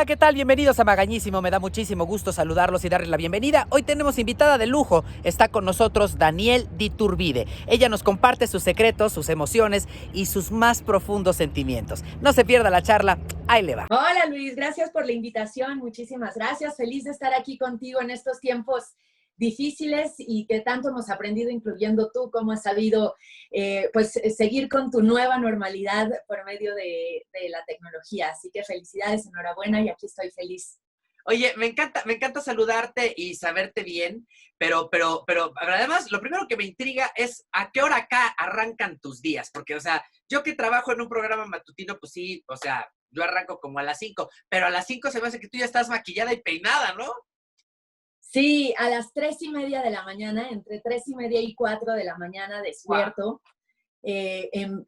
Hola, ¿qué tal? Bienvenidos a Magañísimo. Me da muchísimo gusto saludarlos y darles la bienvenida. Hoy tenemos invitada de lujo. Está con nosotros Danielle D'Iturbide. Ella nos comparte sus secretos, sus emociones y sus más profundos sentimientos. No se pierda la charla. Ahí le va. Hola Luis, gracias por la invitación, muchísimas gracias. Feliz de estar aquí contigo en estos tiempos difíciles y que tanto hemos aprendido, incluyendo tú, cómo has sabido seguir con tu nueva normalidad por medio de la tecnología. Así que felicidades, enhorabuena y aquí estoy feliz. Oye, me encanta saludarte y saberte bien, pero además lo primero que me intriga es a qué hora acá arrancan tus días, porque, o sea, yo que trabajo en un programa matutino, pues sí, o sea, yo arranco como a las 5, pero a las 5 se me hace que tú ya estás maquillada y peinada, ¿no? Sí, a las 3:30 de la mañana, entre 3:30 y 4 de la mañana Wow. despierto.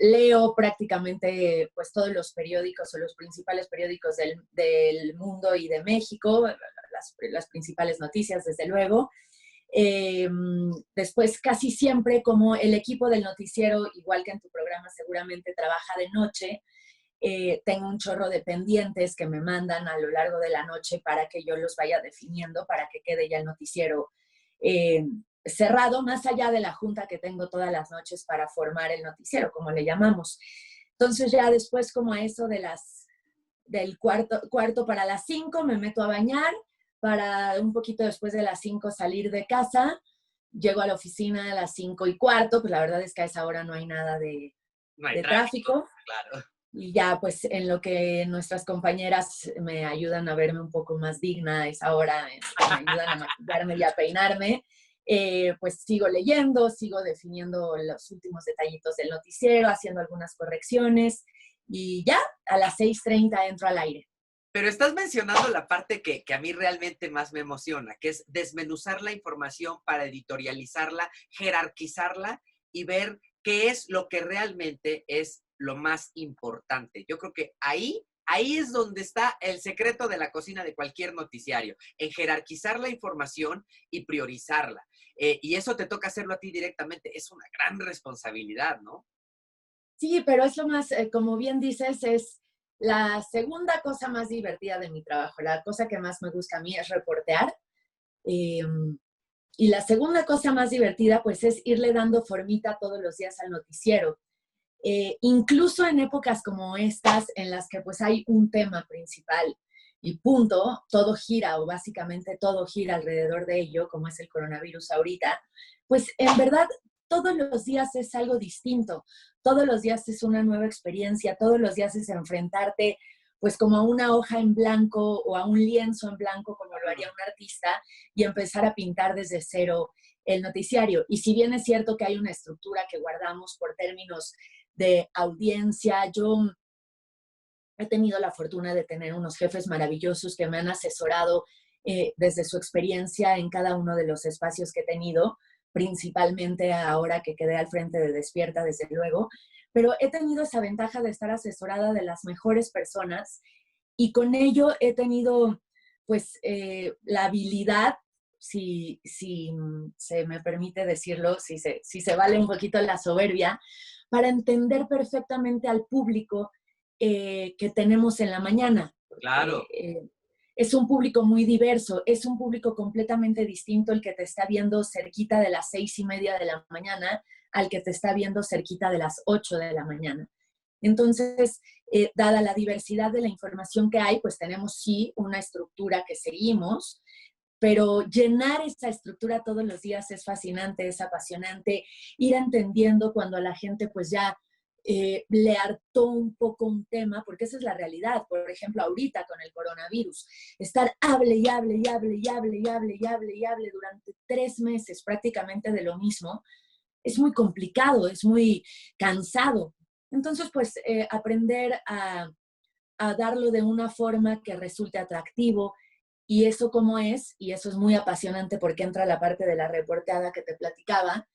Leo prácticamente pues todos los periódicos o los principales periódicos del mundo y de México, las principales noticias desde luego. Eh, Después casi siempre, como el equipo del noticiero, igual que en tu programa seguramente trabaja de noche, tengo un chorro de pendientes que me mandan a lo largo de la noche para que yo los vaya definiendo, para que quede ya el noticiero eh, cerrado, más allá de la junta que tengo todas las noches para formar el noticiero, como le llamamos. Entonces ya después, como a eso del cuarto para las 5, me meto a bañar, para un poquito después de las 5 salir de casa. Llego a la oficina a las 5:15, pues la verdad es que a esa hora no hay nada No hay de tráfico, tráfico. claro. Y ya, pues en lo que nuestras compañeras me ayudan a verme un poco más digna a esa hora, me ayudan a maquillarme y a peinarme, pues sigo leyendo, sigo definiendo los últimos detallitos del noticiero, haciendo algunas correcciones y ya a las 6:30 entro al aire. Pero estás mencionando la parte que a mí realmente más me emociona, que es desmenuzar la información para editorializarla, jerarquizarla y ver qué es lo que realmente es lo más importante. Yo creo que ahí es donde está el secreto de la cocina de cualquier noticiario, en jerarquizar la información y priorizarla. Y eso te toca hacerlo a ti directamente. Es una gran responsabilidad, ¿no? Sí, pero es lo más, como bien dices, es la segunda cosa más divertida de mi trabajo. La cosa que más me gusta a mí es reportear. Eh, y la segunda cosa más divertida, pues, es irle dando formita todos los días al noticiero. Incluso en épocas como estas, en las que pues hay un tema principal y punto, todo gira o básicamente todo gira alrededor de ello, como es el coronavirus ahorita, pues en verdad todos los días es algo distinto, todos los días es una nueva experiencia, todos los días es enfrentarte pues como a una hoja en blanco o a un lienzo en blanco como lo haría un artista y empezar a pintar desde cero el noticiario. Y si bien es cierto que hay una estructura que guardamos por términos de audiencia. Yo he tenido la fortuna de tener unos jefes maravillosos que me han asesorado desde su experiencia en cada uno de los espacios que he tenido, principalmente ahora que quedé al frente de Despierta, desde luego, pero he tenido esa ventaja de estar asesorada de las mejores personas y con ello he tenido pues la habilidad, si se me permite decirlo, si se vale un poquito la soberbia, para entender perfectamente al público que tenemos en la mañana. Porque, Claro. es un público muy diverso, es un público completamente distinto el que te está viendo cerquita de las 6:30 de la mañana al que te está viendo cerquita de las 8 de la mañana. Entonces, dada la diversidad de la información que hay, pues tenemos sí una estructura que seguimos, pero llenar esa estructura todos los días es fascinante, es apasionante, ir entendiendo cuando a la gente pues ya le hartó un poco un tema, porque esa es la realidad. Por ejemplo, ahorita con el coronavirus, estar hable y hable y hable y hable y hable y hable y hable durante 3 meses prácticamente de lo mismo, es muy complicado, es muy cansado. Entonces, pues aprender a darlo de una forma que resulte atractivo, y eso como es, y eso es muy apasionante porque entra la parte de la reporteada que te platicaba,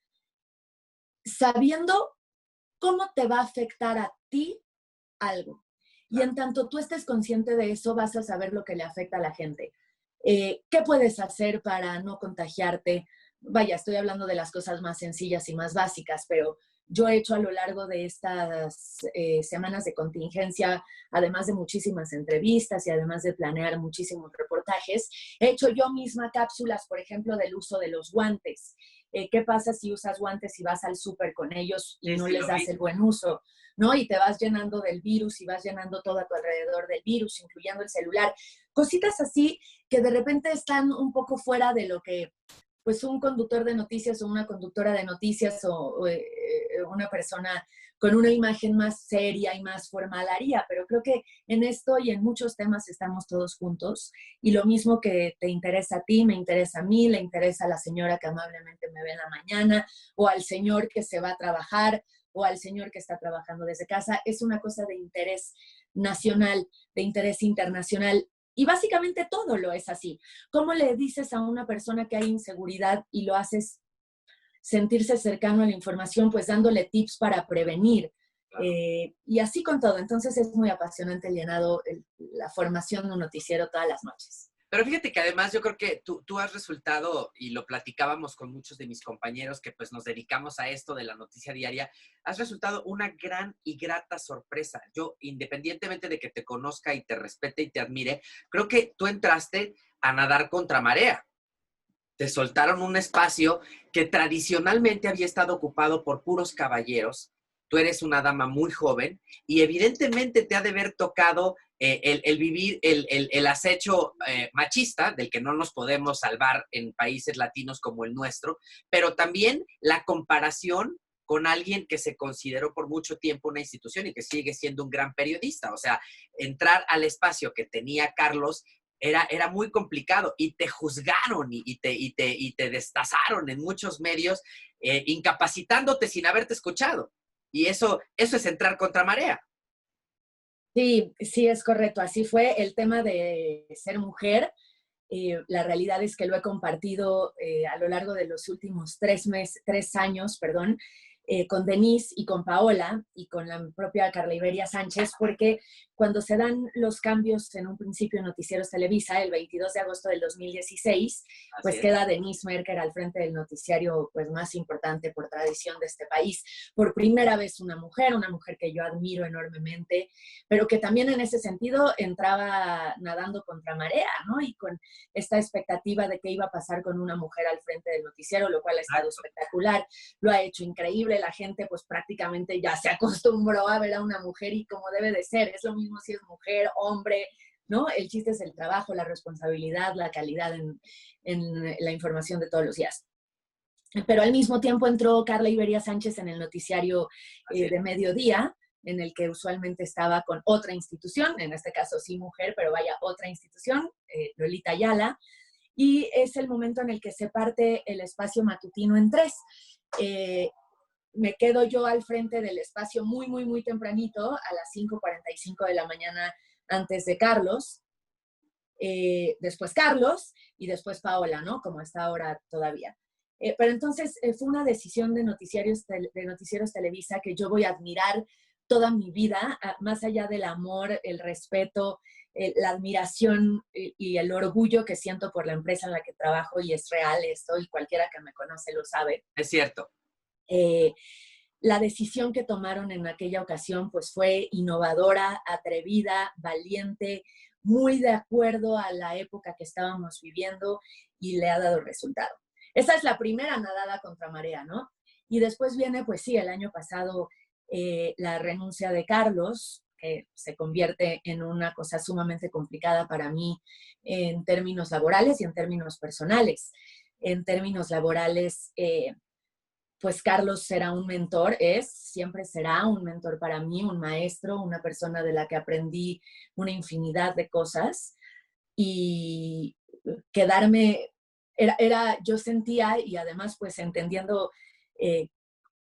sabiendo cómo te va a afectar a ti algo. Y en tanto tú estés consciente de eso, vas a saber lo que le afecta a la gente. ¿Qué puedes hacer para no contagiarte? Vaya, estoy hablando de las cosas más sencillas y más básicas, pero yo he hecho a lo largo de estas semanas de contingencia, además de muchísimas entrevistas y además de planear muchísimos reportajes, he hecho yo misma cápsulas, por ejemplo, del uso de los guantes. ¿Qué pasa si usas guantes y vas al súper con ellos y no les das el buen uso? ¿No? Y te vas llenando del virus y vas llenando todo a tu alrededor del virus, incluyendo el celular. Cositas así que de repente están un poco fuera de lo que pues un conductor de noticias o una conductora de noticias o una persona con una imagen más seria y más formal haría, pero creo que en esto y en muchos temas estamos todos juntos y lo mismo que te interesa a ti, me interesa a mí, le interesa a la señora que amablemente me ve en la mañana o al señor que se va a trabajar o al señor que está trabajando desde casa, es una cosa de interés nacional, de interés internacional. Y básicamente todo lo es así. ¿Cómo le dices a una persona que hay inseguridad y lo haces sentirse cercano a la información? Pues dándole tips para prevenir. Claro. Y así con todo. Entonces es muy apasionante, Llenado, la formación de un noticiero todas las noches. Pero fíjate que además yo creo que tú has resultado, y lo platicábamos con muchos de mis compañeros que pues nos dedicamos a esto de la noticia diaria, has resultado una gran y grata sorpresa. Yo, independientemente de que te conozca y te respete y te admire, creo que tú entraste a nadar contra marea. Te soltaron un espacio que tradicionalmente había estado ocupado por puros caballeros. Tú eres una dama muy joven y evidentemente te ha de haber tocado el vivir el acecho machista, del que no nos podemos salvar en países latinos como el nuestro, pero también la comparación con alguien que se consideró por mucho tiempo una institución y que sigue siendo un gran periodista. O sea, entrar al espacio que tenía Carlos era muy complicado y te juzgaron y te destazaron en muchos medios, incapacitándote sin haberte escuchado. Y eso es entrar contra marea. Sí, sí, es correcto. Así fue el tema de ser mujer. La realidad es que lo he compartido a lo largo de los últimos 3 años, perdón, con Denise y con Paola y con la propia Carla Iberia Sánchez, porque cuando se dan los cambios en un principio en Noticieros Televisa, el 22 de agosto del 2016, pues queda Denise Merker al frente del noticiario pues, más importante por tradición de este país. Por primera vez una mujer que yo admiro enormemente, pero que también en ese sentido entraba nadando contra marea, ¿no? Y con esta expectativa de qué iba a pasar con una mujer al frente del noticiero, lo cual ha estado espectacular, lo ha hecho increíble, la gente pues prácticamente ya se acostumbró a ver a una mujer y como debe de ser, es lo mismo si es mujer, hombre, ¿no? El chiste es el trabajo, la responsabilidad, la calidad en la información de todos los días. Pero al mismo tiempo entró Carla Iberia Sánchez en el noticiario de mediodía, en el que usualmente estaba con otra institución, en este caso sí mujer, pero vaya, otra institución, Lolita Ayala, y es el momento en el que se parte el espacio matutino en tres. Me quedo yo al frente del espacio muy, muy, muy tempranito, a las 5:45 de la mañana antes de Carlos, después Carlos y después Paola, ¿no? Como está ahora todavía. Pero entonces fue una decisión de Noticieros Televisa que yo voy a admirar toda mi vida, más allá del amor, el respeto, la admiración y el orgullo que siento por la empresa en la que trabajo, y es real esto, y cualquiera que me conoce lo sabe. Es cierto. La decisión que tomaron en aquella ocasión pues fue innovadora, atrevida, valiente, muy de acuerdo a la época que estábamos viviendo y le ha dado resultado. Esa es la primera nadada contra marea, ¿no? Y después viene, pues sí, el año pasado la renuncia de Carlos, que se convierte en una cosa sumamente complicada para mí en términos laborales y en términos personales. En términos laborales, pues Carlos será un mentor, siempre será un mentor para mí, un maestro, una persona de la que aprendí una infinidad de cosas. Y quedarme, yo sentía, y además pues entendiendo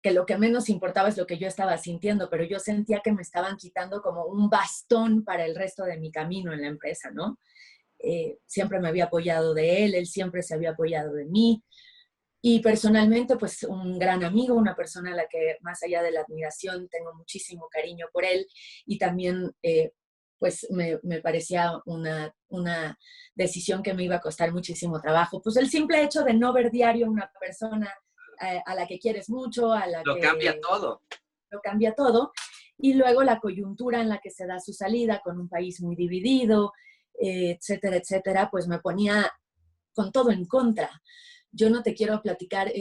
que lo que menos importaba es lo que yo estaba sintiendo, pero yo sentía que me estaban quitando como un bastón para el resto de mi camino en la empresa, ¿no? Siempre me había apoyado de él siempre se había apoyado de mí. Y personalmente, pues un gran amigo, una persona a la que más allá de la admiración tengo muchísimo cariño por él, y también pues me parecía una decisión que me iba a costar muchísimo trabajo. Pues el simple hecho de no ver diario a una persona a la que quieres mucho, a la Lo que cambia todo. lo cambia todo. Y luego la coyuntura en la que se da su salida con un país muy dividido, etcétera, etcétera, pues me ponía con todo en contra. Yo no te quiero platicar,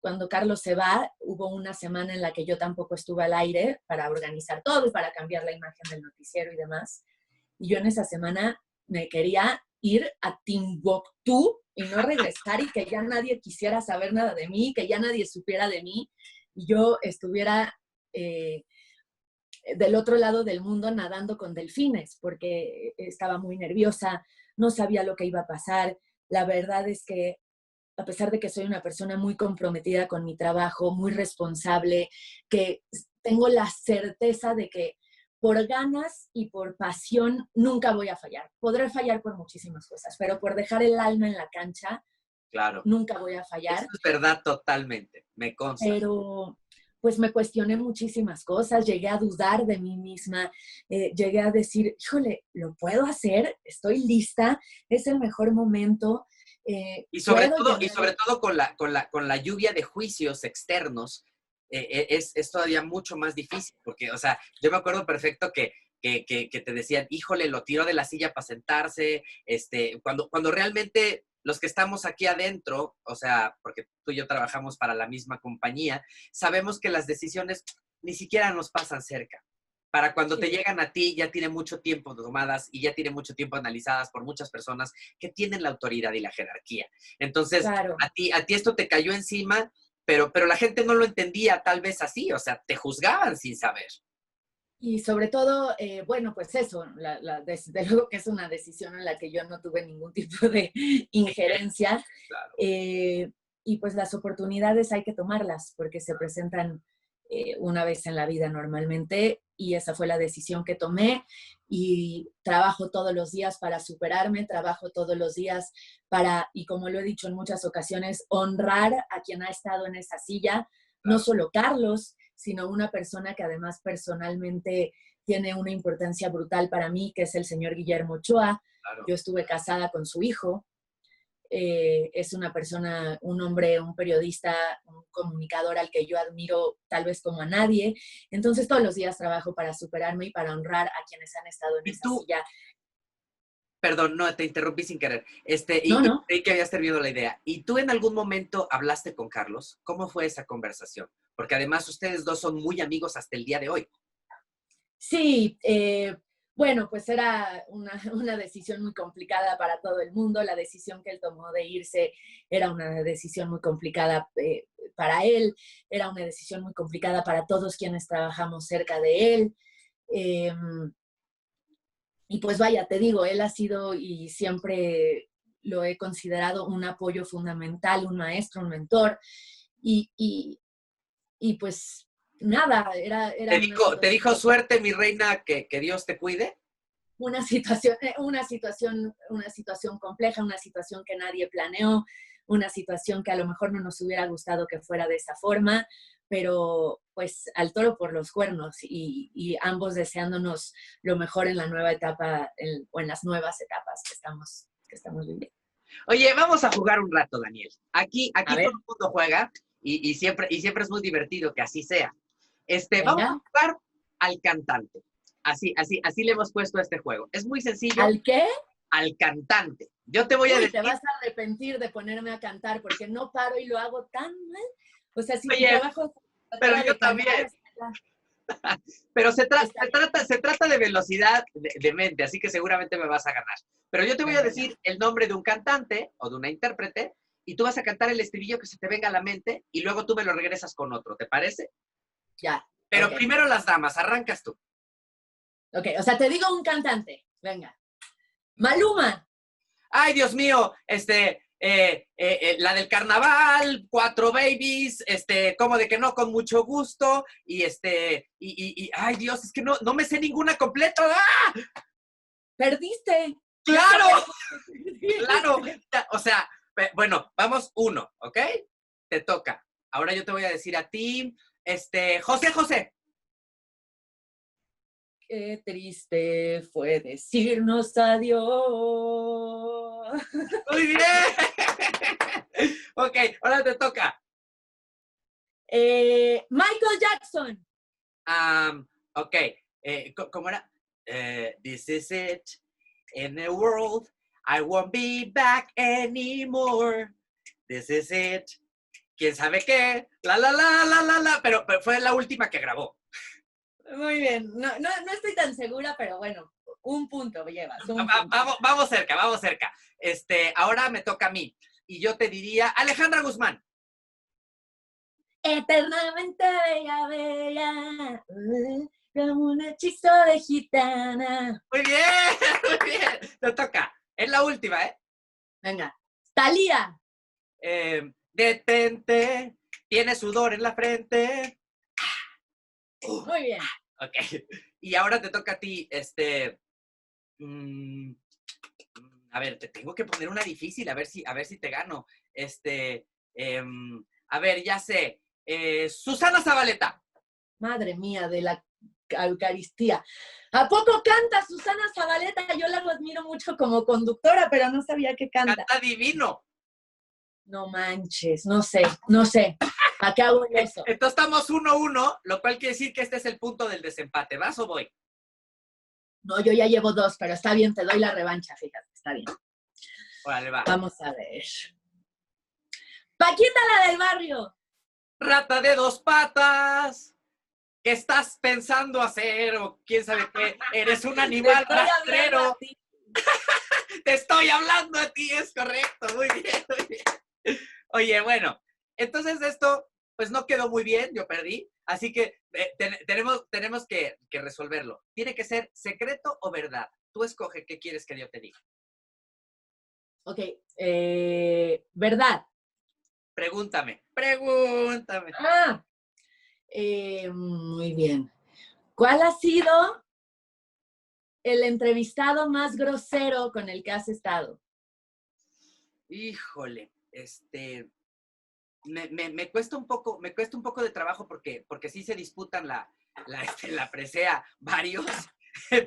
cuando Carlos se va, hubo una semana en la que yo tampoco estuve al aire para organizar todo y para cambiar la imagen del noticiero y demás. Y yo en esa semana me quería ir a Timbuktu y no regresar y que ya nadie quisiera saber nada de mí, que ya nadie supiera de mí y yo estuviera del otro lado del mundo nadando con delfines porque estaba muy nerviosa, no sabía lo que iba a pasar. La verdad es que a pesar de que soy una persona muy comprometida con mi trabajo, muy responsable, que tengo la certeza de que por ganas y por pasión nunca voy a fallar. Podré fallar por muchísimas cosas, pero por dejar el alma en la cancha, Claro. nunca voy a Eso fallar. es verdad totalmente, me consta. Pero pues me cuestioné muchísimas cosas, llegué a dudar de mí misma, llegué a decir, híjole, ¿lo puedo hacer? ¿Estoy lista? ¿Es el mejor momento? ¿Puedo Y llenar? sobre todo con la lluvia de juicios externos, es todavía mucho más difícil, porque, o sea, yo me acuerdo perfecto que te decían, híjole, lo tiró de la silla para sentarse, cuando realmente los que estamos aquí adentro, o sea, porque tú y yo trabajamos para la misma compañía, sabemos que las decisiones ni siquiera nos pasan cerca. Para cuando te Sí, llegan a ti, ya tiene mucho tiempo tomadas y ya tiene mucho tiempo analizadas por muchas personas que tienen la autoridad y la jerarquía. Entonces, claro. a ti esto te cayó encima, pero la gente no lo entendía tal vez así, o sea, te juzgaban sin saber. Y sobre todo, bueno, pues eso, desde luego que es una decisión en la que yo no tuve ningún tipo de injerencia. Claro. eh, y pues las oportunidades hay que tomarlas porque se presentan una vez en la vida normalmente y esa fue la decisión que tomé y trabajo todos los días para superarme, trabajo todos los días para, y como lo he dicho en muchas ocasiones, honrar a quien ha estado en esa silla, no Claro, solo Carlos, sino una persona que además personalmente tiene una importancia brutal para mí, que es el señor Guillermo Ochoa. claro. Yo estuve casada con su hijo. Es una persona, un hombre, un periodista, un comunicador al que yo admiro tal vez como a nadie. Entonces todos los días trabajo para superarme y para honrar a quienes han estado en Y esa tú, silla. perdón, no, te interrumpí sin querer. No, Y no. creí que habías terminado la idea. ¿Y tú en algún momento hablaste con Carlos? ¿Cómo fue esa conversación? Porque además ustedes dos son muy amigos hasta el día de hoy. Sí, bueno, pues era una decisión muy complicada para todo el mundo. La decisión que él tomó de irse era una decisión muy complicada para él, era una decisión muy complicada para todos quienes trabajamos cerca de él. Eh, y pues vaya, te digo, él ha sido y siempre lo he considerado un apoyo fundamental, un maestro, un mentor. Y, y, y pues nada, era Te dijo suerte, mi reina, que Dios te cuide. una situación compleja, una situación que nadie planeó, una situación que a lo mejor no nos hubiera gustado que fuera de esa forma, pero pues al toro por los cuernos y ambos deseándonos lo mejor en la nueva etapa o en las nuevas etapas que estamos viviendo. Oye, vamos a jugar un rato, Daniel. A Aquí todo ver, el mundo juega y siempre es muy divertido que así sea. Vamos a venga, jugar al cantante. Así le hemos puesto a este juego. Es muy sencillo, ¿al qué? al cantante. Yo te voy a Uy, te decir, vas a arrepentir de ponerme a cantar porque no paro y lo hago tan mal. O sea, si mi oye, trabajo se pero tratara yo de cantar, también. Pero estaría se trata de velocidad de mente, así que seguramente me vas a ganar. Pero yo te voy a venga ya, decir el nombre de un cantante o de una intérprete y tú vas a cantar el estribillo que se te venga a la mente y luego tú me lo regresas con otro, ¿te parece? ya, Pero ok. primero las damas, arrancas tú. Ok, o sea, te digo un cantante. Venga. Maluma. Ay, Dios mío, la del carnaval, cuatro babies, como de que no, con mucho gusto, ay, Dios, es que no me sé ninguna completa. ¡Ah! Perdiste. Ya ¡Claro! acabó. ¡Claro! O sea, bueno, vamos uno, ¿ok? Te toca. Ahora yo te voy a decir a ti, José José. Qué triste fue decirnos adiós. Muy bien. Ok, ahora te toca. Michael Jackson. Ok. ¿Cómo era? This is it. In the world, I won't be back anymore. This is it. ¿Quién sabe qué? La. Pero fue la última que grabó. Muy bien. No estoy tan segura, pero bueno, un punto llevas. Un punto. Vamos cerca. Ahora me toca a mí. Y yo te diría, Alejandra Guzmán. Eternamente bella, como un hechizo de gitana. Muy bien. Te toca. Es la última, ¿eh? Venga. Thalía. Detente, tiene sudor en la frente. Muy bien. Ok. Y ahora te toca a ti, a ver, te tengo que poner una difícil, a ver si te gano. A ver, ya sé. Susana Zabaleta. Madre mía, de la Eucaristía. ¿A poco canta Susana Zabaleta? Yo la admiro mucho como conductora, pero no sabía que canta. Canta divino. No manches, no sé. ¿A qué hago eso? Entonces estamos 1-1, lo cual quiere decir que este es el punto del desempate. ¿Vas o voy? No, yo ya llevo 2, pero está bien, te doy la revancha, fíjate, está bien. Órale, va. Vamos a ver. Paquita, la del barrio. Rata de 2 patas. ¿Qué estás pensando hacer? O quién sabe qué. Eres un animal rastrero. Te estoy hablando a ti, es correcto. Muy bien. Oye, bueno, entonces esto, pues no quedó muy bien, yo perdí. Así que tenemos que resolverlo. Tiene que ser secreto o verdad. Tú escoge qué quieres que yo te diga. Ok, verdad. Pregúntame. Muy bien. ¿Cuál ha sido el entrevistado más grosero con el que has estado? Híjole, me cuesta un poco de trabajo porque sí se disputan la presea varios,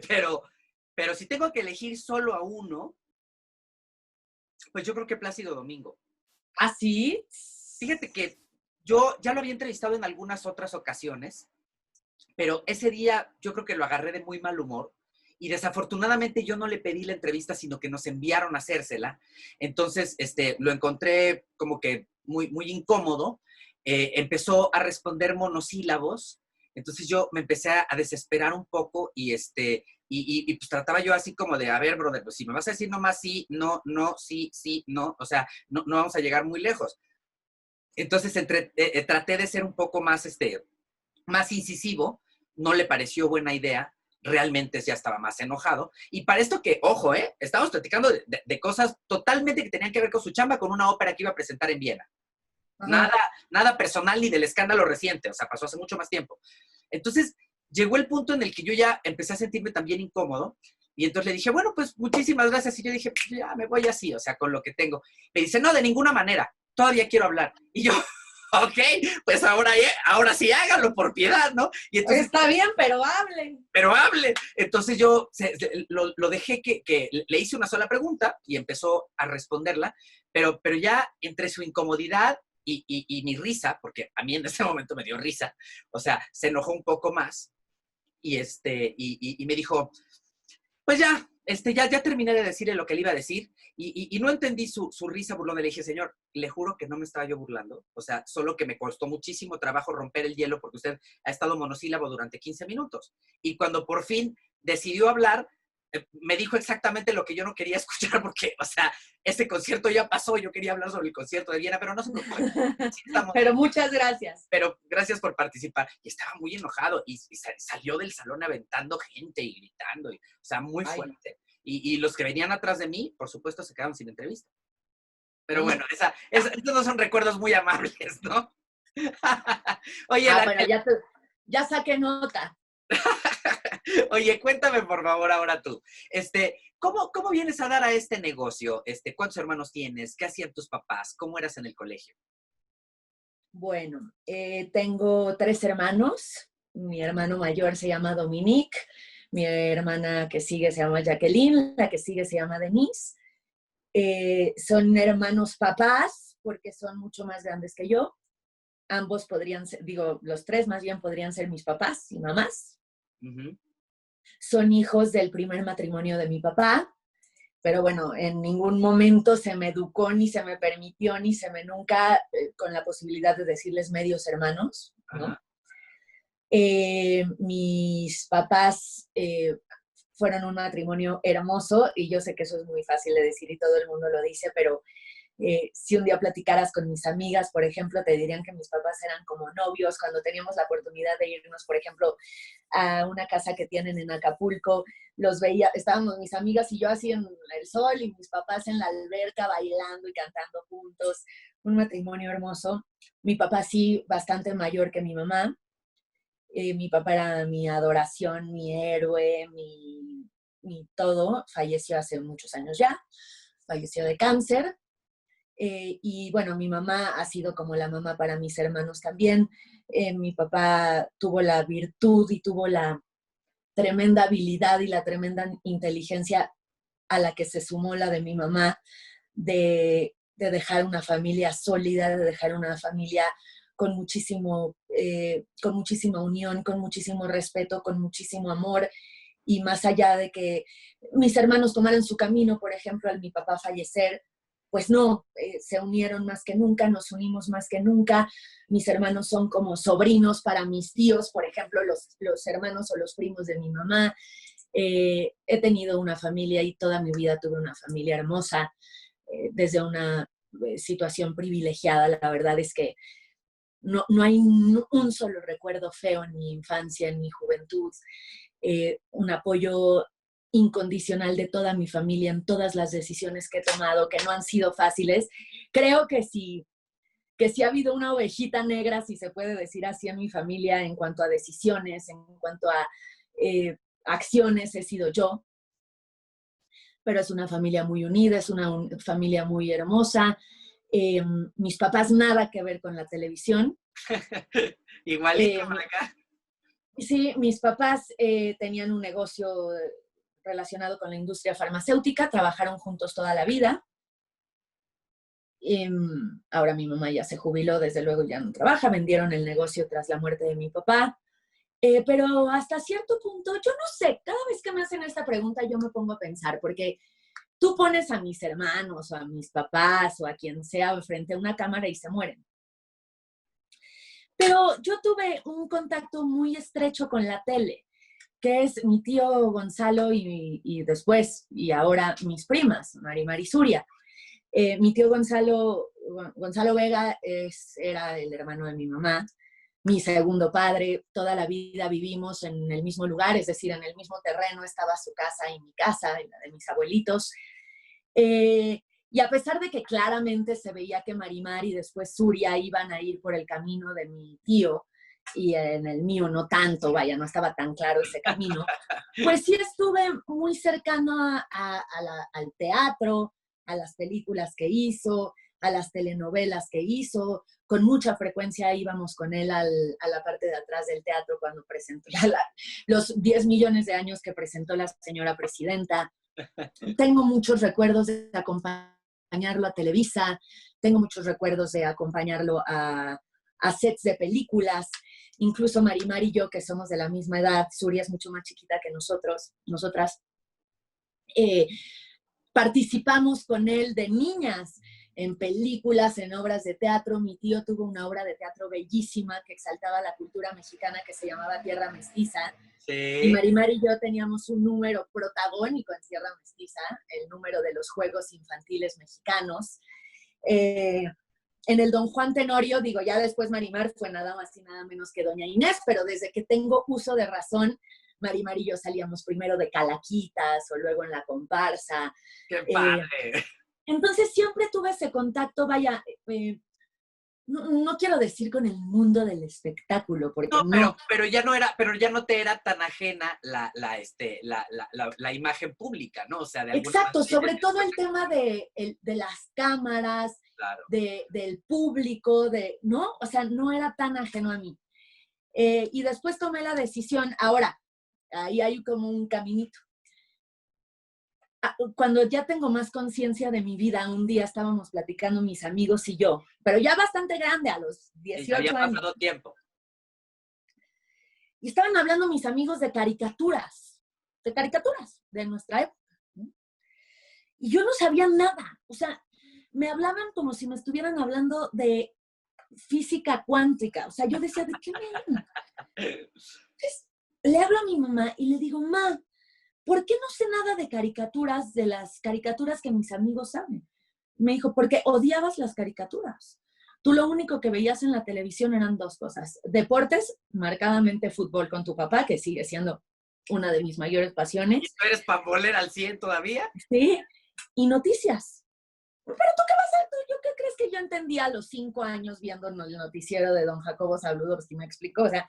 pero si tengo que elegir solo a uno, pues yo creo que Plácido Domingo. ¿Ah, sí? Fíjate que yo ya lo había entrevistado en algunas otras ocasiones, pero ese día yo creo que lo agarré de muy mal humor y desafortunadamente yo no le pedí la entrevista, sino que nos enviaron a hacérsela. Entonces, lo encontré como que muy, muy incómodo. Empezó a responder monosílabos. Entonces yo me empecé a desesperar un poco y pues trataba yo así como de, a ver, brother, pues si me vas a decir nomás sí, no, sí, no, o sea, no vamos a llegar muy lejos. Entonces traté de ser un poco más incisivo, no le pareció buena idea, realmente ya estaba más enojado. Y para esto que, ojo, estamos platicando de cosas totalmente que tenían que ver con su chamba, con una ópera que iba a presentar en Viena. Nada personal ni del escándalo reciente, o sea, pasó hace mucho más tiempo. Entonces, llegó el punto en el que yo ya empecé a sentirme también incómodo, y entonces le dije, bueno, pues muchísimas gracias, y yo dije, pues ya me voy así, o sea, con lo que tengo. Me dice, no, de ninguna manera, todavía quiero hablar. Y yo, ok, pues ahora sí hágalo por piedad, ¿no? Y entonces, está bien, pero hable. Entonces yo lo dejé que le hice una sola pregunta y empezó a responderla, pero ya entre su incomodidad y mi risa, porque a mí en ese momento me dio risa, o sea, se enojó un poco más y me dijo, pues ya terminé de decirle lo que le iba a decir y no entendí su risa burlona. Le dije, señor, le juro que no me estaba yo burlando. O sea, solo que me costó muchísimo trabajo romper el hielo porque usted ha estado monosílabo durante 15 minutos. Y cuando por fin decidió hablar, me dijo exactamente lo que yo no quería escuchar porque, o sea, ese concierto ya pasó. Yo quería hablar sobre el concierto de Viena, pero no se preocupe. Sí, pero muchas gracias. Pero gracias por participar. Y estaba muy enojado y salió del salón aventando gente y gritando. O sea, muy fuerte. Y los que venían atrás de mí, por supuesto, se quedaron sin entrevista. Pero bueno, estos no son recuerdos muy amables, ¿no? Oye, pero ya saqué nota. Oye, cuéntame por favor ahora tú. ¿Cómo vienes a dar a este negocio? ¿Cuántos hermanos tienes? ¿Qué hacían tus papás? ¿Cómo eras en el colegio? Bueno, tengo 3 hermanos. Mi hermano mayor se llama Dominique, mi hermana que sigue se llama Jacqueline, la que sigue se llama Denise. Son hermanos papás porque son mucho más grandes que yo. ambos podrían ser, digo, los tres más bien podrían ser mis papás y mamás. Ujú. Son hijos del primer matrimonio de mi papá, pero bueno, en ningún momento se me educó, ni se me permitió, ni se me nunca, con la posibilidad de decirles medios hermanos, ¿no? Ajá. Mis papás fueron un matrimonio hermoso, y yo sé que eso es muy fácil de decir y todo el mundo lo dice, pero si un día platicaras con mis amigas, por ejemplo, te dirían que mis papás eran como novios. Cuando teníamos la oportunidad de irnos, por ejemplo, a una casa que tienen en Acapulco, los veía, estábamos mis amigas y yo así en el sol y mis papás en la alberca bailando y cantando juntos. Un matrimonio hermoso. Mi papá sí, bastante mayor que mi mamá. Mi papá era mi adoración, mi héroe, mi todo. Falleció hace muchos años ya. Falleció de cáncer. Y bueno, mi mamá ha sido como la mamá para mis hermanos también. Mi papá tuvo la virtud y tuvo la tremenda habilidad y la tremenda inteligencia a la que se sumó la de mi mamá de dejar una familia sólida, de dejar una familia con muchísima unión, con muchísimo respeto, con muchísimo amor. Y más allá de que mis hermanos tomaran su camino, por ejemplo, al mi papá fallecer, pues no, se unieron más que nunca, nos unimos más que nunca. Mis hermanos son como sobrinos para mis tíos, por ejemplo, los hermanos o los primos de mi mamá. He tenido una familia y toda mi vida tuve una familia hermosa, desde una situación privilegiada. La verdad es que no hay un solo recuerdo feo en mi infancia, en mi juventud. Un apoyo incondicional de toda mi familia en todas las decisiones que he tomado, que no han sido fáciles. Creo que sí ha habido una ovejita negra, si se puede decir así, en mi familia en cuanto a decisiones, en cuanto a acciones, he sido yo. Pero es una familia muy unida, es una familia muy hermosa. Mis papás nada que ver con la televisión. Igualito Eh, por acá. sí, mis papás tenían un negocio relacionado con la industria farmacéutica, trabajaron juntos toda la vida. Ahora mi mamá ya se jubiló, desde luego ya no trabaja, vendieron el negocio tras la muerte de mi papá. Pero hasta cierto punto, yo no sé, cada vez que me hacen esta pregunta yo me pongo a pensar, porque tú pones a mis hermanos o a mis papás o a quien sea frente a una cámara y se mueren. Pero yo tuve un contacto muy estrecho con la tele, que es mi tío Gonzalo y después, y ahora mis primas, Marimar y Suria. Mi tío Gonzalo Vega era el hermano de mi mamá, mi segundo padre. Toda la vida vivimos en el mismo lugar, es decir, en el mismo terreno estaba su casa y mi casa, y la de mis abuelitos. Y a pesar de que claramente se veía que Marimar y después Suria iban a ir por el camino de mi tío, y en el mío no tanto, vaya, no estaba tan claro ese camino, pues sí estuve muy cercano al teatro, a las películas que hizo, a las telenovelas que hizo. Con mucha frecuencia íbamos con él a la parte de atrás del teatro cuando presentó los 10 millones de años que presentó la señora presidenta. Tengo muchos recuerdos de acompañarlo a Televisa, tengo muchos recuerdos de acompañarlo a sets de películas. Incluso Marimar y yo, que somos de la misma edad, Suria es mucho más chiquita que nosotras, eh, participamos con él de niñas en películas, en obras de teatro. Mi tío tuvo una obra de teatro bellísima que exaltaba la cultura mexicana, que se llamaba Tierra Mestiza. Y Sí. Marimar y yo teníamos un número protagónico en Tierra Mestiza, el número de los Juegos Infantiles Mexicanos. En el Don Juan Tenorio, digo, ya después Marimar fue nada más y nada menos que Doña Inés, pero desde que tengo uso de razón, Marimar y yo salíamos primero de Calaquitas o luego en la comparsa. Qué Eh, padre. entonces siempre tuve ese contacto, vaya, no quiero decir con el mundo del espectáculo, porque No, no. pero ya no te era tan ajena la imagen pública, ¿no? O sea, de alguna Exacto, manera ya sobre todo el tema de las cámaras, claro. del público, ¿no? O sea, no era tan ajeno a mí. Y después tomé la decisión. Ahora, ahí hay como un caminito. cuando ya tengo más conciencia de mi vida, un día estábamos platicando mis amigos y yo, pero ya bastante grande, a los Y ya había 18 años. pasado tiempo. Y estaban hablando mis amigos de caricaturas de nuestra época, ¿no? Y yo no sabía nada. O sea, me hablaban como si me estuvieran hablando de física cuántica. O sea, yo decía, ¿de qué me hablan? Entonces, le hablo a mi mamá y le digo, ma, ¿por qué no sé nada de caricaturas, de las caricaturas que mis amigos saben? Me dijo, porque odiabas las caricaturas. Tú lo único que veías en la televisión eran dos cosas. Deportes, marcadamente fútbol con tu papá, que sigue siendo una de mis mayores ¿Y pasiones. tú eres pambolera al 100 todavía? Sí, y noticias. ¿Pero tú qué vas a hacer? ¿Yo qué crees que yo entendía a los 5 años viendo el noticiero de don Jacobo Saludowski? Me explicó, o sea,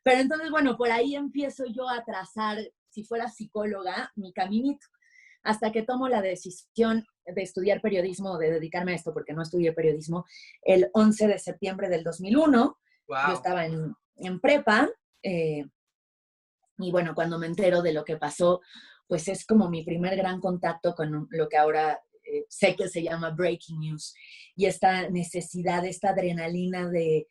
pero entonces, bueno, por ahí empiezo yo a trazar, si fuera psicóloga, mi caminito, hasta que tomo la decisión de estudiar periodismo, de dedicarme a esto, porque no estudié periodismo, el 11 de septiembre del 2001. Wow. Yo estaba en prepa, y bueno, cuando me entero de lo que pasó, pues es como mi primer gran contacto con lo que ahora sé que se llama breaking news, y esta necesidad, esta adrenalina de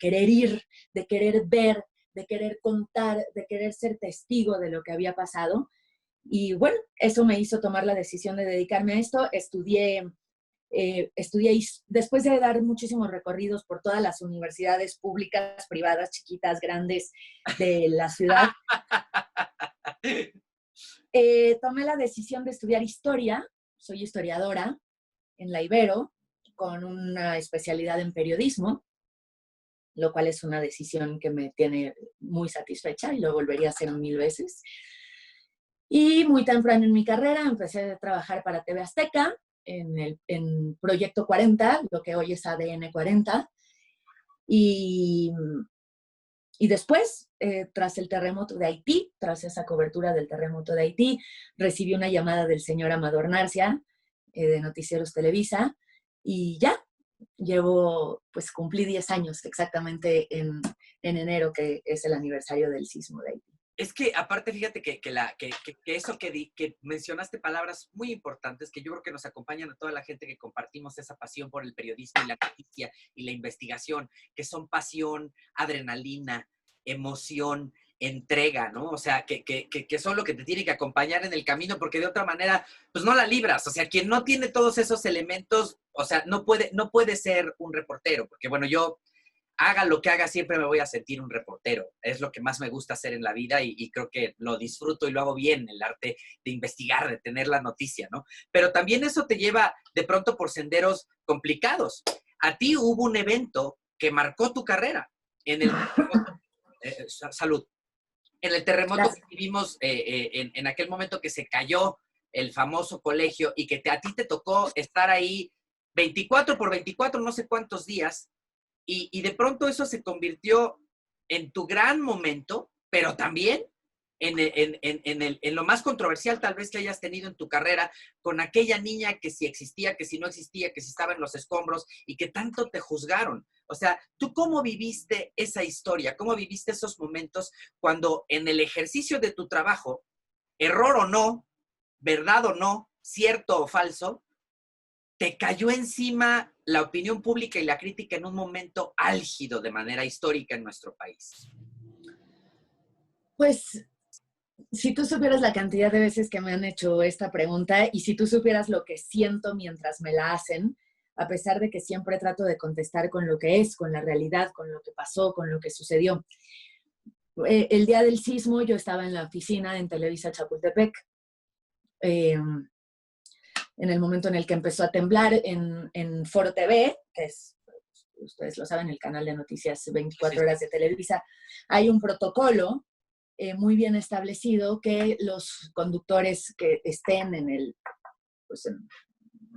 querer ir, de querer ver, de querer contar, de querer ser testigo de lo que había pasado. Y bueno, eso me hizo tomar la decisión de dedicarme a esto. Estudié, después de dar muchísimos recorridos por todas las universidades públicas, privadas, chiquitas, grandes de la ciudad, tomé la decisión de estudiar historia. Soy historiadora en la Ibero, con una especialidad en periodismo, lo cual es una decisión que me tiene muy satisfecha y lo volvería a hacer 1000 veces. Y muy temprano en mi carrera empecé a trabajar para TV Azteca en Proyecto 40, lo que hoy es ADN 40. Y después, tras el terremoto de Haití, tras esa cobertura del terremoto de Haití, recibí una llamada del señor Amador Narcia, de Noticieros Televisa, y ya, pues cumplí 10 años exactamente en enero, que es el aniversario del sismo de Haití. Es que aparte, fíjate que eso que mencionaste palabras muy importantes que yo creo que nos acompañan a toda la gente que compartimos esa pasión por el periodismo y la noticia y la investigación, que son pasión, adrenalina, emoción, entrega, ¿no? O sea, que son lo que te tiene que acompañar en el camino, porque de otra manera, pues no la libras. O sea, quien no tiene todos esos elementos, o sea, no puede ser un reportero, porque bueno, yo haga lo que haga, siempre me voy a sentir un reportero. Es lo que más me gusta hacer en la vida y creo que lo disfruto y lo hago bien, el arte de investigar, de tener la noticia, ¿no? Pero también eso te lleva de pronto por senderos complicados. A ti hubo un evento que marcó tu carrera en el salud. En el terremoto que vivimos en aquel momento que se cayó el famoso colegio y que a ti te tocó estar ahí 24 por 24, no sé cuántos días, y de pronto eso se convirtió en tu gran momento, pero también en lo más controversial tal vez que hayas tenido en tu carrera, con aquella niña que si existía, que si no existía, que si estaba en los escombros y que tanto te juzgaron. O sea, ¿tú cómo viviste esa historia? ¿Cómo viviste esos momentos cuando en el ejercicio de tu trabajo, error o no, verdad o no, cierto o falso, te cayó encima la opinión pública y la crítica en un momento álgido de manera histórica en nuestro país? Pues, si tú supieras la cantidad de veces que me han hecho esta pregunta y si tú supieras lo que siento mientras me la hacen, a pesar de que siempre trato de contestar con lo que es, con la realidad, con lo que pasó, con lo que sucedió. El día del sismo yo estaba en la oficina en Televisa Chapultepec. En el momento en el que empezó a temblar en Foro TV, que es, ustedes lo saben, el canal de noticias 24 horas de Televisa, hay un protocolo muy bien establecido que los conductores que estén en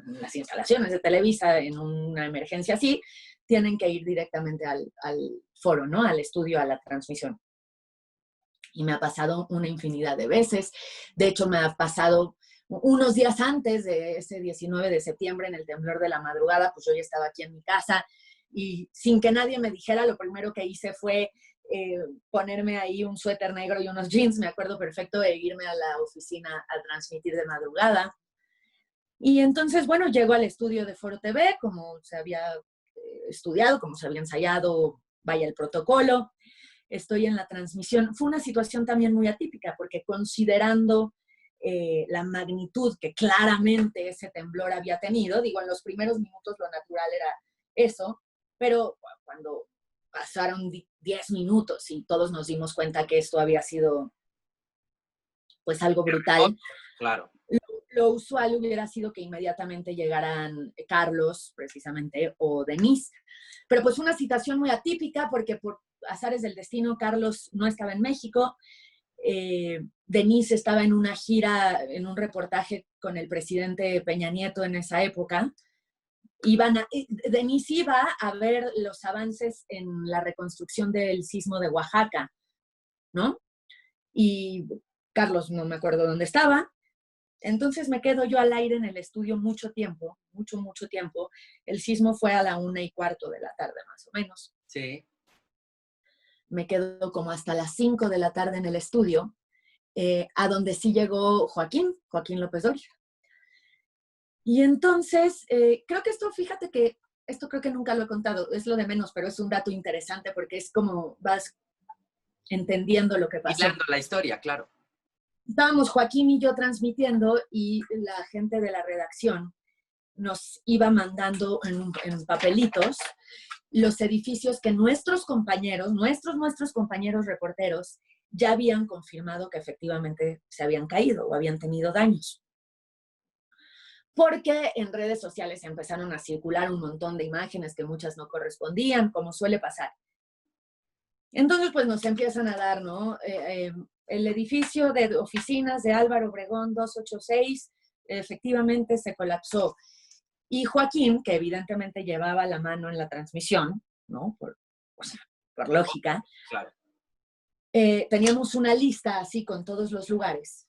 las instalaciones de Televisa en una emergencia así, tienen que ir directamente al foro, ¿no? Al estudio, a la transmisión. Y me ha pasado una infinidad de veces. De hecho, me ha pasado unos días antes de ese 19 de septiembre, en el temblor de la madrugada, pues yo ya estaba aquí en mi casa y sin que nadie me dijera, lo primero que hice fue ponerme ahí un suéter negro y unos jeans, me acuerdo perfecto de irme a la oficina a transmitir de madrugada. Y entonces, bueno, llego al estudio de Foro TV, como se había estudiado, como se había ensayado, vaya el protocolo. Estoy en la transmisión. Fue una situación también muy atípica, porque considerando la magnitud que claramente ese temblor había tenido, digo, en los primeros minutos lo natural era eso, pero cuando pasaron 10 minutos y todos nos dimos cuenta que esto había sido pues algo brutal. Claro. Lo usual hubiera sido que inmediatamente llegaran Carlos, precisamente, o Denise. Pero pues una situación muy atípica porque por azares del destino Carlos no estaba en México, Denise estaba en una gira, en un reportaje con el presidente Peña Nieto en esa época. Denise iba a ver los avances en la reconstrucción del sismo de Oaxaca, ¿no? Y Carlos no me acuerdo dónde estaba. Entonces me quedo yo al aire en el estudio mucho tiempo, mucho tiempo. El sismo fue a la 1:15 de la tarde, más o menos. Sí. Me quedo como hasta las 5 de la tarde en el estudio, a donde sí llegó Joaquín López Dóriga. Y entonces, creo que esto, fíjate que esto creo que nunca lo he contado, es lo de menos, pero es un dato interesante porque es como vas entendiendo lo que pasó. Hilando la historia, claro. Estábamos Joaquín y yo transmitiendo y la gente de la redacción nos iba mandando en papelitos los edificios que nuestros compañeros reporteros ya habían confirmado que efectivamente se habían caído o habían tenido daños. Porque en redes sociales empezaron a circular un montón de imágenes que muchas no correspondían, como suele pasar. Entonces, pues nos empiezan a dar, ¿no? El edificio de oficinas de Álvaro Obregón 286 efectivamente se colapsó. Y Joaquín, que evidentemente llevaba la mano en la transmisión, ¿no? Por lógica, claro. Teníamos una lista así con todos los lugares.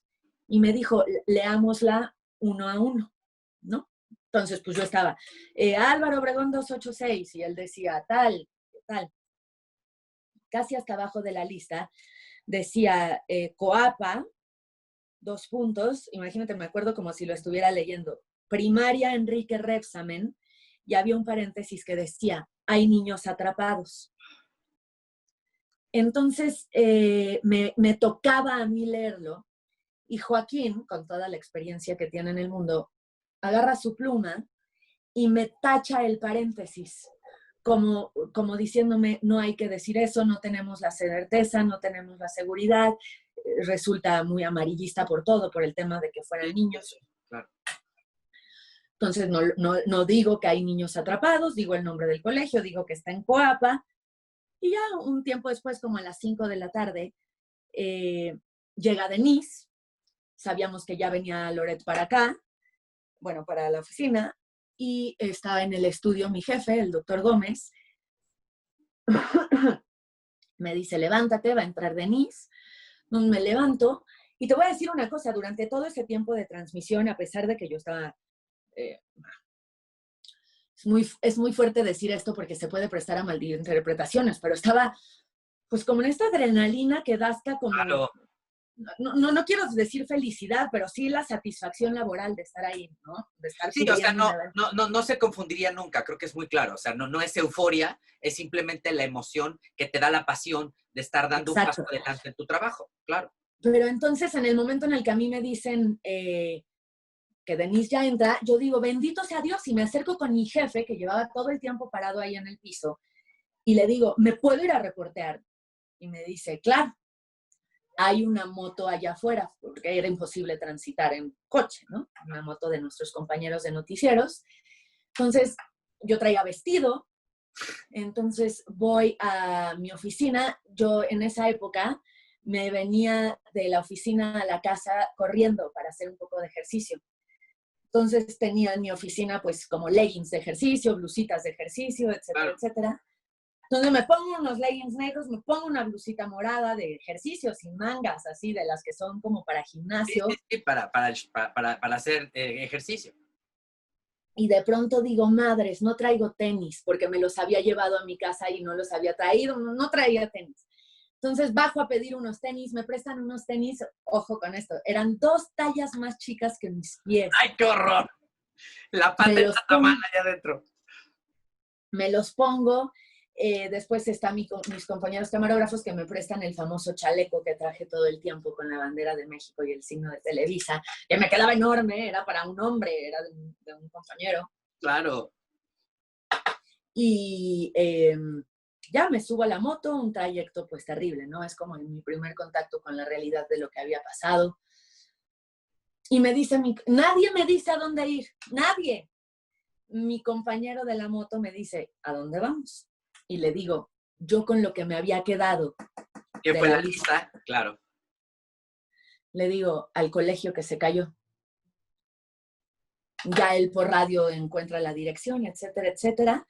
Y me dijo, leámosla uno a uno, ¿no? Entonces, pues yo estaba, Álvaro Obregón 286, y él decía, tal. Casi hasta abajo de la lista, decía Coapa, 2 puntos, imagínate, me acuerdo como si lo estuviera leyendo, primaria Enrique Repsamen, y había un paréntesis que decía, hay niños atrapados. Entonces, me tocaba a mí leerlo, y Joaquín, con toda la experiencia que tiene en el mundo, agarra su pluma y me tacha el paréntesis, como diciéndome, no hay que decir eso, no tenemos la certeza, no tenemos la seguridad. Resulta muy amarillista por todo, por el tema de que fueran niños. Claro. Entonces no digo que hay niños atrapados, digo el nombre del colegio, digo que está en Coapa, y ya un tiempo después, como a las 5 de la tarde, llega Denise, sabíamos que ya venía Loret para acá, bueno, para la oficina, y estaba en el estudio mi jefe, el doctor Gómez. Me dice, levántate, va a entrar Denise. Me levanto, y te voy a decir una cosa, durante todo ese tiempo de transmisión, a pesar de que yo estaba... es muy fuerte decir esto porque se puede prestar a malinterpretaciones, pero estaba pues como en esta adrenalina que da hasta como... Claro. No quiero decir felicidad, pero sí la satisfacción laboral de estar ahí, ¿no? De estar sí, o sea, no se confundiría nunca, creo que es muy claro. O sea, no es euforia, es simplemente la emoción que te da la pasión de estar dando un paso adelante en tu trabajo, claro. Pero entonces, en el momento en el que a mí me dicen que Denise ya entra, yo digo, bendito sea Dios, y me acerco con mi jefe, que llevaba todo el tiempo parado ahí en el piso, y le digo, ¿me puedo ir a reportear? Y me dice, claro. Hay una moto allá afuera, porque era imposible transitar en coche, ¿no? Una moto de nuestros compañeros de noticieros. Entonces, yo traía vestido, entonces voy a mi oficina. Yo en esa época me venía de la oficina a la casa corriendo para hacer un poco de ejercicio. Entonces tenía en mi oficina pues como leggings de ejercicio, blusitas de ejercicio, etcétera, etcétera. Entonces me pongo unos leggings negros, me pongo una blusita morada de ejercicio sin mangas, así de las que son como para gimnasio. Sí, para hacer ejercicio. Y de pronto digo, madres, no traigo tenis, porque me los había llevado a mi casa y no los había traído, no traía tenis. Entonces bajo a pedir unos tenis, me prestan unos tenis, ojo con esto, eran 2 tallas más chicas que mis pies. ¡Ay, qué horror! La pata de la mala allá adentro. Me los pongo. Después están mis compañeros camarógrafos que me prestan el famoso chaleco que traje todo el tiempo con la bandera de México y el signo de Televisa, que me quedaba enorme, era para un hombre, era de un compañero. Claro. Y ya me subo a la moto, un trayecto pues terrible, ¿no? Es como mi primer contacto con la realidad de lo que había pasado. Y me dice, nadie me dice a dónde ir, nadie. Mi compañero de la moto me dice, ¿a dónde vamos? Y le digo, yo con lo que me había quedado. ¿Qué fue la lista? Claro. Le digo, al colegio que se cayó. Ya él por radio encuentra la dirección, etcétera, etcétera.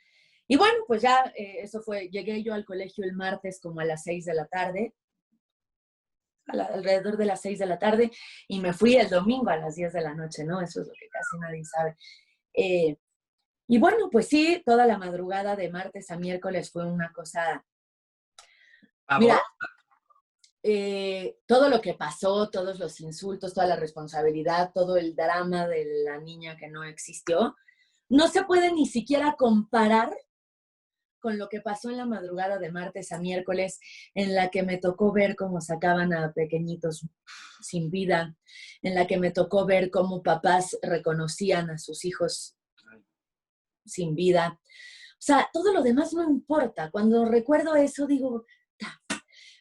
Y bueno, pues ya eso fue, llegué yo al colegio el martes como a las 6 de la tarde, alrededor de las 6 de la tarde, y me fui el domingo a las 10 de la noche, ¿no? Eso es lo que casi nadie sabe. Y bueno, pues sí, toda la madrugada de martes a miércoles fue una cosa... Mira, todo lo que pasó, todos los insultos, toda la responsabilidad, todo el drama de la niña que no existió, no se puede ni siquiera comparar con lo que pasó en la madrugada de martes a miércoles, en la que me tocó ver cómo sacaban a pequeñitos sin vida, en la que me tocó ver cómo papás reconocían a sus hijos sin vida. O sea, todo lo demás no importa. Cuando recuerdo eso digo...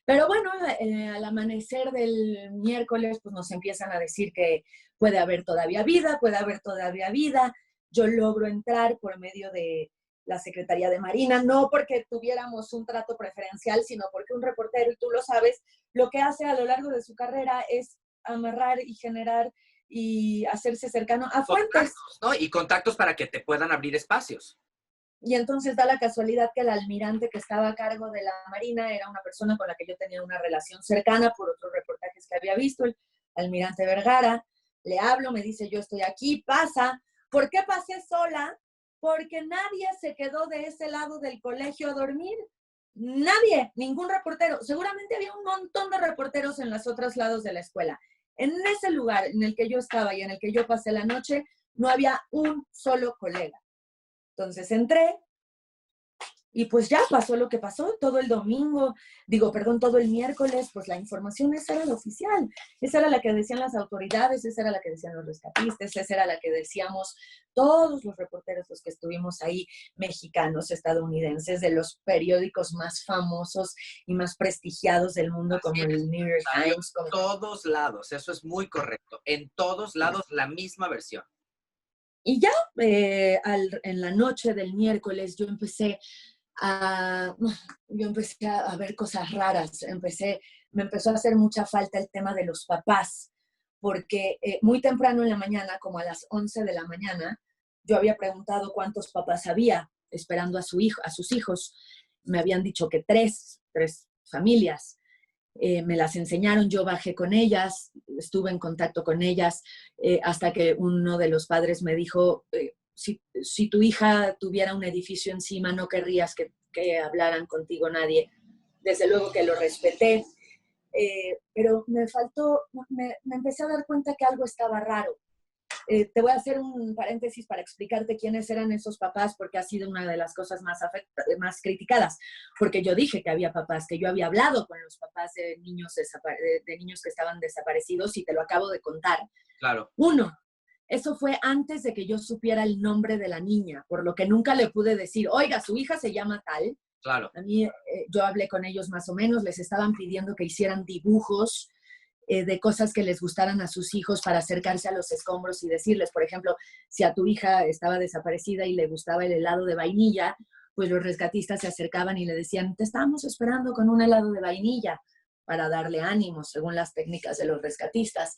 Pero bueno, al amanecer del miércoles, pues nos empiezan a decir que puede haber todavía vida, puede haber todavía vida. Yo logro entrar por medio de la Secretaría de Marina, no porque tuviéramos un trato preferencial, sino porque un reportero, y tú lo sabes, lo que hace a lo largo de su carrera es amarrar y generar y hacerse cercano a fuentes. ¿No? Y contactos para que te puedan abrir espacios. Y entonces da la casualidad que el almirante que estaba a cargo de la Marina era una persona con la que yo tenía una relación cercana por otros reportajes que había visto, el almirante Vergara. Le hablo, me dice, yo estoy aquí, pasa. ¿Por qué pasé sola? Porque nadie se quedó de ese lado del colegio a dormir. Nadie, ningún reportero. Seguramente había un montón de reporteros en los otros lados de la escuela. En ese lugar en el que yo estaba y en el que yo pasé la noche, no había un solo colega. Entonces entré y pues ya pasó lo que pasó todo el domingo, todo el miércoles, pues la información esa era la oficial, esa era la que decían las autoridades, esa era la que decían los rescatistas, esa era la que decíamos todos los reporteros los que estuvimos ahí, mexicanos, estadounidenses, de los periódicos más famosos y más prestigiados del mundo, como el New York Times. En todos lados, eso es muy correcto, en todos lados la misma versión. Y ya en la noche del miércoles yo empecé a ver cosas raras, me empezó a hacer mucha falta el tema de los papás, porque muy temprano en la mañana, como a las 11 de la mañana, yo había preguntado cuántos papás había esperando a sus hijos. Me habían dicho que tres familias. Me las enseñaron, yo bajé con ellas, estuve en contacto con ellas, hasta que uno de los padres me dijo, si tu hija tuviera un edificio encima, no querrías que hablaran contigo nadie. Desde luego que lo respeté, pero me empecé a dar cuenta que algo estaba raro. Te voy a hacer un paréntesis para explicarte quiénes eran esos papás, porque ha sido una de las cosas más criticadas, porque yo dije que había papás, que yo había hablado con los papás de niños que estaban desaparecidos, y te lo acabo de contar. Claro. Uno, eso fue antes de que yo supiera el nombre de la niña, por lo que nunca le pude decir, oiga, su hija se llama tal. Claro. A mí, yo hablé con ellos más o menos, les estaban pidiendo que hicieran dibujos de cosas que les gustaran a sus hijos para acercarse a los escombros y decirles, por ejemplo, si a tu hija estaba desaparecida y le gustaba el helado de vainilla, pues los rescatistas se acercaban y le decían, te estábamos esperando con un helado de vainilla, para darle ánimo, según las técnicas de los rescatistas.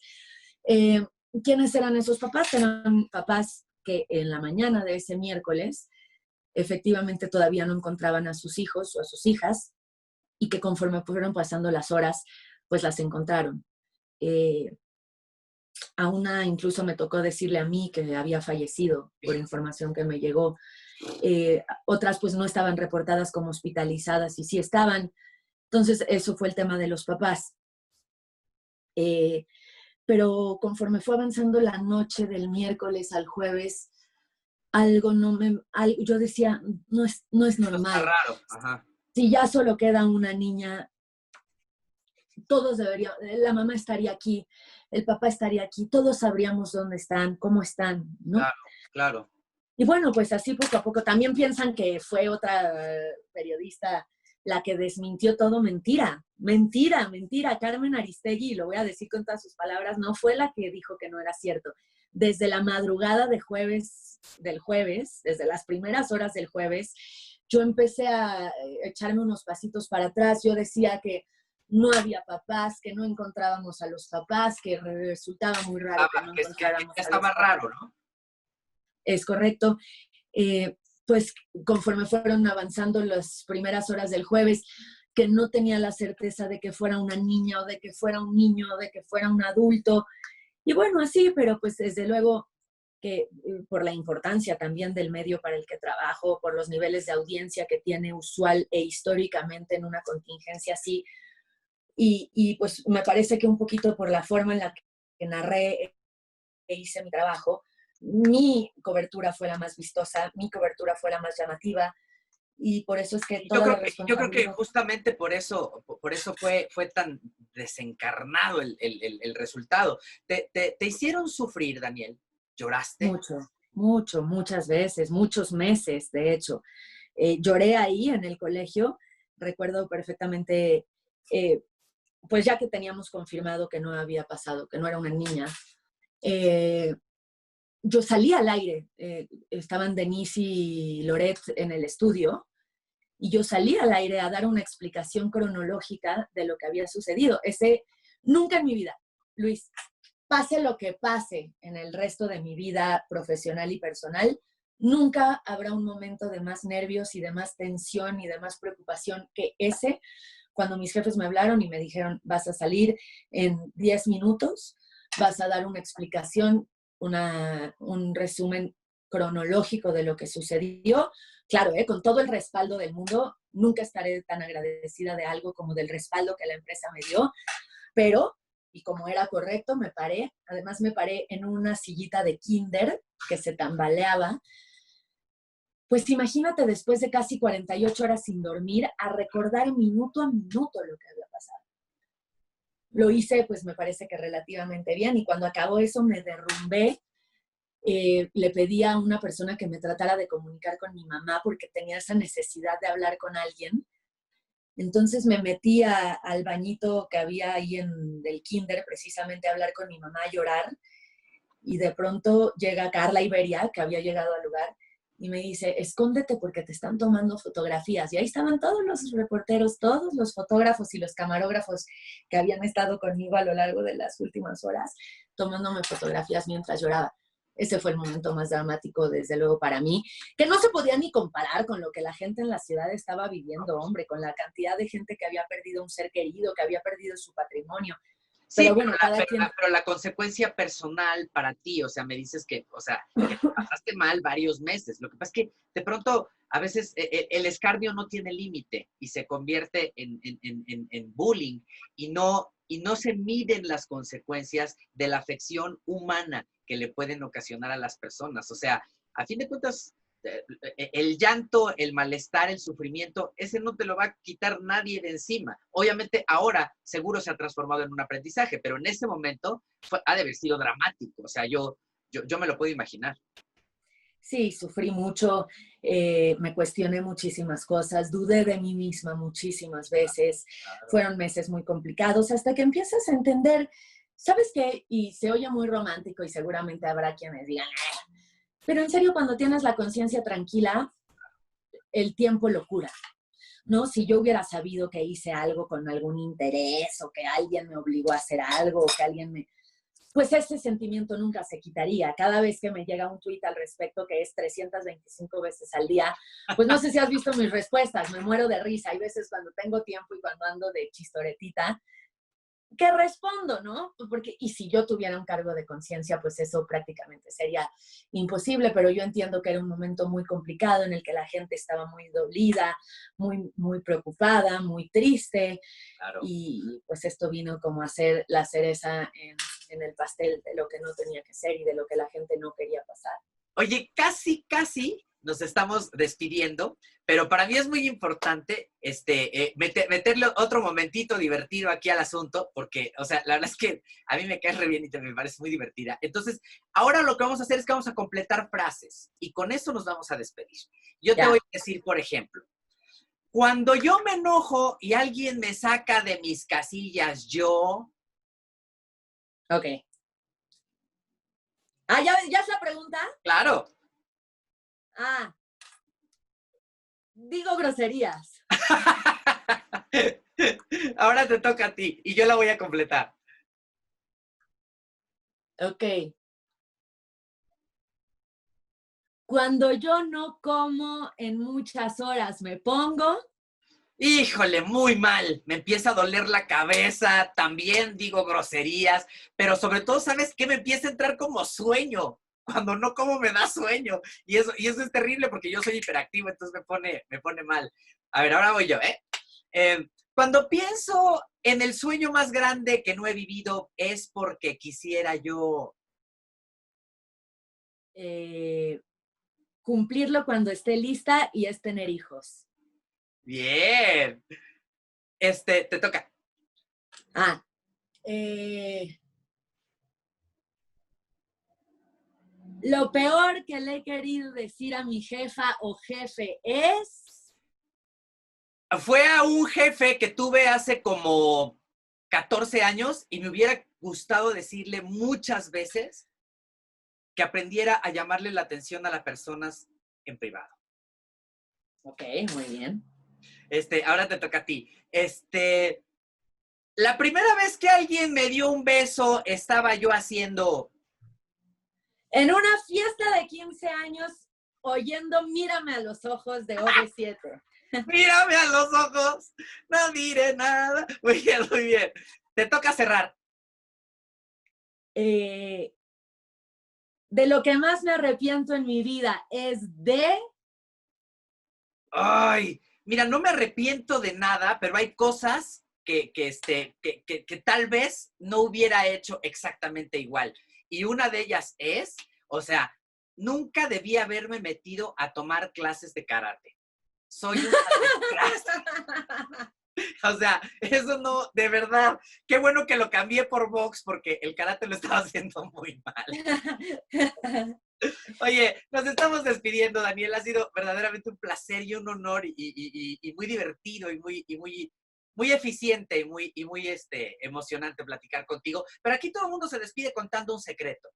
¿Quiénes eran esos papás? Eran papás que en la mañana de ese miércoles efectivamente todavía no encontraban a sus hijos o a sus hijas, y que conforme fueron pasando las horas, pues las encontraron. A una incluso me tocó decirle a mí que había fallecido por información que me llegó. Otras pues no estaban reportadas como hospitalizadas, y sí estaban. Entonces, eso fue el tema de los papás. Pero conforme fue avanzando la noche del miércoles al jueves, yo decía, no es Eso está normal. raro. Ajá. Si ya solo queda una niña, todos deberían, la mamá estaría aquí, el papá estaría aquí, todos sabríamos dónde están, cómo están, ¿no? Claro, claro. Y bueno, pues así poco a poco. También piensan que fue otra periodista la que desmintió todo. Mentira, mentira, mentira. Carmen Aristegui, y lo voy a decir con todas sus palabras, no fue la que dijo que no era cierto. Desde la madrugada del jueves, desde las primeras horas del jueves, yo empecé a echarme unos pasitos para atrás. Yo decía que no había papás, que no encontrábamos a los papás, que resultaba muy raro que no Que encontráramos a los estaba papás. raro, ¿no? Es correcto. Pues conforme fueron avanzando las primeras horas del jueves, que no tenía la certeza de que fuera una niña o de que fuera un niño o de que fuera un adulto. Y bueno, así, pero pues desde luego que por la importancia también del medio para el que trabajo, por los niveles de audiencia que tiene usual e históricamente en una contingencia así, y pues me parece que un poquito por la forma en la que narré e hice mi trabajo, mi cobertura fue la más vistosa, mi cobertura fue la más llamativa, y por eso es que toda la Yo creo que responsabilidad... justamente por eso fue tan desencarnado el resultado. Te hicieron sufrir, Daniel? ¿Lloraste? Mucho, mucho, muchas veces, muchos meses, de hecho. Lloré ahí en el colegio, recuerdo perfectamente, eh, pues ya que teníamos confirmado que no había pasado, que no era una niña, eh, yo salí al aire, estaban Denise y Loret en el estudio, y yo salí al aire a dar una explicación cronológica de lo que había sucedido. Nunca en mi vida, Luis, pase lo que pase en el resto de mi vida profesional y personal, nunca habrá un momento de más nervios y de más tensión y de más preocupación que ese, cuando mis jefes me hablaron y me dijeron, vas a salir en 10 minutos, vas a dar una explicación, un resumen cronológico de lo que sucedió. Claro, con todo el respaldo del mundo, nunca estaré tan agradecida de algo como del respaldo que la empresa me dio, pero, y como era correcto, además me paré en una sillita de kinder que se tambaleaba. Pues imagínate, después de casi 48 horas sin dormir, a recordar minuto a minuto lo que había pasado. Lo hice, pues me parece que relativamente bien, y cuando acabó eso me derrumbé. Le pedí a una persona que me tratara de comunicar con mi mamá porque tenía esa necesidad de hablar con alguien. Entonces me metí al bañito que había ahí en el kinder, precisamente a hablar con mi mamá, a llorar, y de pronto llega Carla Iberia, que había llegado al lugar, y me dice, escóndete porque te están tomando fotografías. Y ahí estaban todos los reporteros, todos los fotógrafos y los camarógrafos que habían estado conmigo a lo largo de las últimas horas, tomándome fotografías mientras lloraba. Ese fue el momento más dramático, desde luego, para mí, que no se podía ni comparar con lo que la gente en la ciudad estaba viviendo, hombre, con la cantidad de gente que había perdido un ser querido, que había perdido su patrimonio. Sí, Pero bueno, cada quien... pero la consecuencia personal para ti, o sea, me dices que, o sea, que pasaste mal varios meses. Lo que pasa es que de pronto a veces el escarnio no tiene límite y se convierte en bullying y no se miden las consecuencias de la afección humana que le pueden ocasionar a las personas. O sea, a fin de cuentas, el llanto, el malestar, el sufrimiento, ese no te lo va a quitar nadie de encima. Obviamente ahora seguro se ha transformado en un aprendizaje, pero en ese momento ha de haber sido dramático. O sea, yo me lo puedo imaginar. Sí, sufrí mucho, me cuestioné muchísimas cosas, dudé de mí misma muchísimas veces, Claro. fueron meses muy complicados hasta que empiezas a entender, ¿sabes qué? Y se oye muy romántico y seguramente habrá quienes digan, "Ah", pero en serio, cuando tienes la conciencia tranquila, el tiempo lo cura, ¿no? Si yo hubiera sabido que hice algo con algún interés o que alguien me obligó a hacer algo o que alguien me... Pues ese sentimiento nunca se quitaría. Cada vez que me llega un tuit al respecto, que es 325 veces al día, pues no sé si has visto mis respuestas, me muero de risa. Hay veces cuando tengo tiempo y cuando ando de chistoretita, ¿qué respondo, no? Porque, y si yo tuviera un cargo de conciencia, pues eso prácticamente sería imposible, pero yo entiendo que era un momento muy complicado en el que la gente estaba muy dolida, muy preocupada, muy triste, Claro. y pues esto vino como a ser la cereza en el pastel de lo que no tenía que ser y de lo que la gente no quería pasar. Oye, casi nos estamos despidiendo, pero para mí es muy importante meterle otro momentito divertido aquí al asunto, porque, o sea, la verdad es que a mí me cae re bien y me parece muy divertida. Entonces, ahora lo que vamos a hacer es que vamos a completar frases y con eso nos vamos a despedir. Yo te voy a decir, por ejemplo, cuando yo me enojo y alguien me saca de mis casillas, yo... Ok. Ah, ¿ya es la pregunta? Claro. Digo groserías. Ahora te toca a ti y yo la voy a completar. Ok. Cuando yo no como en muchas horas, me pongo... Híjole, muy mal. Me empieza a doler la cabeza, también digo groserías, pero sobre todo, ¿sabes qué? Me empieza a entrar como sueño. Cuando no como me da sueño. Y eso es terrible porque yo soy hiperactivo, entonces me pone mal. A ver, ahora voy yo, cuando pienso en el sueño más grande que no he vivido, es porque quisiera yo... cumplirlo cuando esté lista y es tener hijos. Bien. Te toca. Lo peor que le he querido decir a mi jefa o jefe es... Fue a un jefe que tuve hace como 14 años y me hubiera gustado decirle muchas veces que aprendiera a llamarle la atención a las personas en privado. Ok, muy bien. Ahora te toca a ti. La primera vez que alguien me dio un beso, estaba yo haciendo... En una fiesta de 15 años, oyendo Mírame a los ojos de OV7. Mírame a los ojos, no diré nada. Muy bien, muy bien. Te toca cerrar. De lo que más me arrepiento en mi vida es de... Ay, mira, no me arrepiento de nada, pero hay cosas que tal vez no hubiera hecho exactamente igual. Y una de ellas es, o sea, nunca debí haberme metido a tomar clases de karate. Soy una desgracia. O sea, eso no, de verdad, qué bueno que lo cambié por box porque el karate lo estaba haciendo muy mal. Oye, nos estamos despidiendo, Daniel. Ha sido verdaderamente un placer y un honor y muy divertido y muy eficiente y muy emocionante platicar contigo. Pero aquí todo el mundo se despide contando un secreto.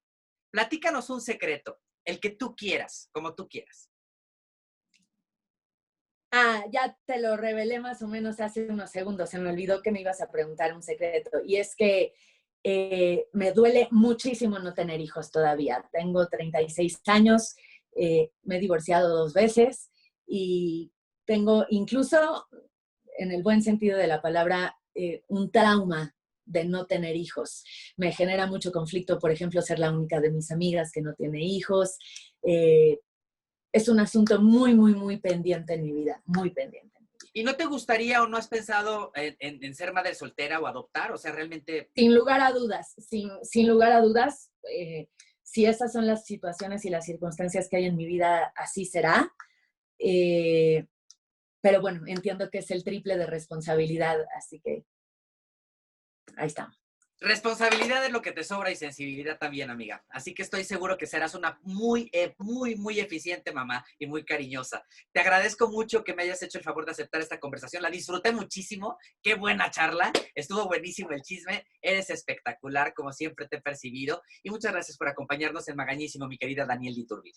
Platícanos un secreto, el que tú quieras, como tú quieras. Ya te lo revelé más o menos hace unos segundos. Se me olvidó que me ibas a preguntar un secreto. Y es que me duele muchísimo no tener hijos todavía. Tengo 36 años, me he divorciado 2 veces y tengo incluso, en el buen sentido de la palabra, un trauma de no tener hijos. Me genera mucho conflicto, por ejemplo, ser la única de mis amigas que no tiene hijos. Es un asunto muy pendiente en mi vida, muy pendiente. ¿Y no te gustaría o no has pensado en ser madre soltera o adoptar? O sea, realmente... Sin lugar a dudas, sin lugar a dudas, si esas son las situaciones y las circunstancias que hay en mi vida, así será. Pero bueno, entiendo que es el triple de responsabilidad, así que ahí está. Responsabilidad es lo que te sobra y sensibilidad también, amiga. Así que estoy seguro que serás una muy eficiente mamá y muy cariñosa. Te agradezco mucho que me hayas hecho el favor de aceptar esta conversación. La disfruté muchísimo. Qué buena charla. Estuvo buenísimo el chisme. Eres espectacular, como siempre te he percibido. Y muchas gracias por acompañarnos en Magañísimo, mi querida Daniel de Iturbide.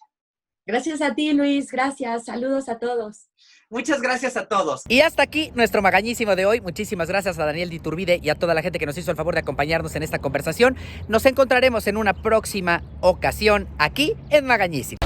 Gracias a ti, Luis. Gracias. Saludos a todos. Muchas gracias a todos. Y hasta aquí nuestro Magañísimo de hoy. Muchísimas gracias a Daniel de Iturbide y a toda la gente que nos hizo el favor de acompañarnos en esta conversación. Nos encontraremos en una próxima ocasión aquí en Magañísimo.